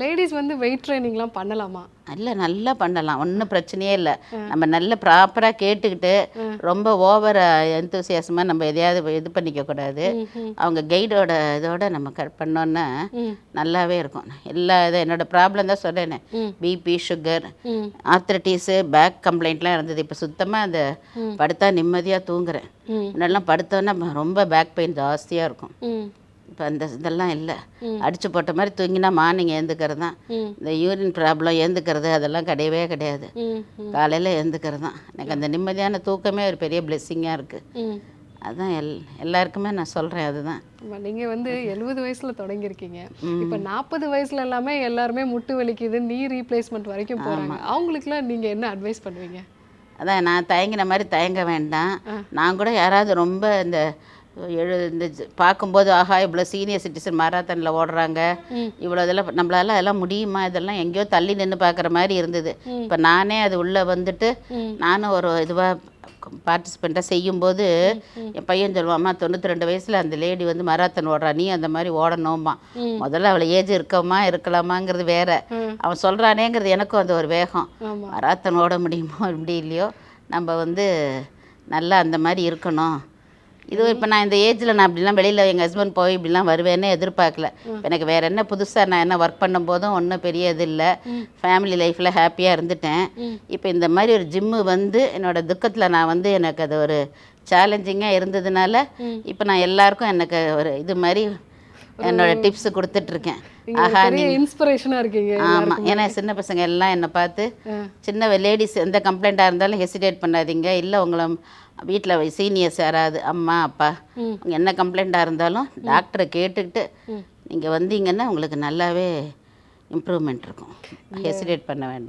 Ladies வந்து wait ட்ரைனிங்லாம் பண்ணலாமா? இல்லை, நல்லா பண்ணலாம், ஒன்றும் பிரச்சனையே இல்லை. நம்ம நல்ல ப்ராப்பராக கேட்டுக்கிட்டு ரொம்ப ஓவர் எந்தூசியாசமாக நம்ம எதையாவது இது பண்ணிக்கக்கூடாது. அவங்க கைடோட இதோட நம்ம பண்ணோன்னா நல்லாவே இருக்கும். எல்லா இதை என்னோடய ப்ராப்ளம் தான் சொல்கிறேனே, பிபி, சுகர், ஆர்த்ரட்டிஸு, பேக் கம்ப்ளைண்ட்லாம் இருந்தது. இப்போ சுத்தமாக அந்த படுத்தா நிம்மதியாக தூங்குறேன். முன்னெல்லாம் படுத்தோன்னா ரொம்ப பேக் பெயின் ஜாஸ்தியாக இருக்கும். இப்போ அந்த இதெல்லாம் இல்லை. அடித்து போட்ட மாதிரி தூங்கினா மார்னிங் எழுந்துக்கிறது தான். இந்த யூரின் ப்ராப்ளம் எழுந்துக்கிறது அதெல்லாம் கிடையவே கிடையாது. காலையில் எழுந்துக்கிறது தான். எனக்கு அந்த நிம்மதியான தூக்கமே ஒரு பெரிய பிளெஸ்ஸிங்காக இருக்குது. அதுதான் எல்லாருக்குமே நான் சொல்கிறேன். அதுதான் நீங்கள் வந்து 70 வயசில் தொடங்கியிருக்கீங்க. இப்போ 40 வயசுல எல்லாமே எல்லாருமே முட்டு வலிக்குது, நீ ரீப்ளேஸ்மெண்ட் வரைக்கும் போகிறாங்க. அவங்களுக்குலாம் நீங்கள் என்ன அட்வைஸ் பண்ணுவீங்க? அதான் நான் தயங்கின மாதிரி தயங்க வேண்டாம். நான் கூட யாராவது ரொம்ப இந்த பார்க்கும்போது ஆஹா இவ்வளோ சீனியர் சிட்டிசன் மாராத்தனில் ஓடுறாங்க, இவ்வளோ இதெல்லாம் நம்மளால அதெல்லாம் முடியுமா, இதெல்லாம் எங்கேயோ தள்ளி நின்று பார்க்குற மாதிரி இருந்தது. இப்போ நானே அது உள்ளே வந்துட்டு நானும் ஒரு இதுவாக பார்ட்டிசிபெண்ட்டாக செய்யும்போது என் பையன் சொல்லுவாம்மா 92 வயசில் அந்த லேடி வந்து மராத்தன் ஓடுறா, நீ அந்த மாதிரி ஓடணுமா. முதல்ல அவளை ஏஜ் இருக்கலாமாங்கிறது வேற, அவன் சொல்கிறானேங்கிறது எனக்கும் அந்த ஒரு வேகம். மராத்தன் ஓட முடியுமோ இப்படி இல்லையோ, நம்ம வந்து நல்லா அந்த மாதிரி இருக்கணும். இது இப்போ நான் இந்த ஏஜில் நான் அப்படிலாம் வெளியில் எங்கள் ஹஸ்பண்ட் போய் இப்படிலாம் வருவேன்னு எதிர்பார்க்கல. எனக்கு வேறு என்ன புதுசாக நான் என்ன ஒர்க் பண்ணும்போதும் ஒன்றும் பெரிய இது இல்லை. ஃபேமிலி லைஃப்பில் ஹாப்பியாக இருந்துட்டேன். இப்போ இந்த மாதிரி ஒரு ஜிம்மு வந்து என்னோடய துக்கத்தில் நான் வந்து எனக்கு அது ஒரு சேலஞ்சிங்காக இருந்ததுனால இப்போ நான் எல்லாருக்கும் எனக்கு ஒரு இது மாதிரி என்னோடய டிப்ஸு கொடுத்துட்ருக்கேன். ஆஹா, நீங்கள் இன்ஸ்பிரேஷனாக இருக்கீங்க. ஆமாம், ஏன்னா சின்ன பசங்க எல்லாம் என்னை பார்த்து சின்ன லேடிஸ் எந்த கம்ப்ளைண்ட்டாக இருந்தாலும் ஹெசிடேட் பண்ணாதீங்க. இல்லை உங்களை வீட்டில் சீனியர்ஸ் யாராவது அம்மா அப்பா என்ன கம்ப்ளைண்ட்டாக இருந்தாலும் டாக்டரை கேட்டுக்கிட்டு நீங்கள் வந்தீங்கன்னா உங்களுக்கு நல்லாவே இம்ப்ரூவ்மெண்ட் இருக்கும். ஹெசிடேட் பண்ண வேண்டும்.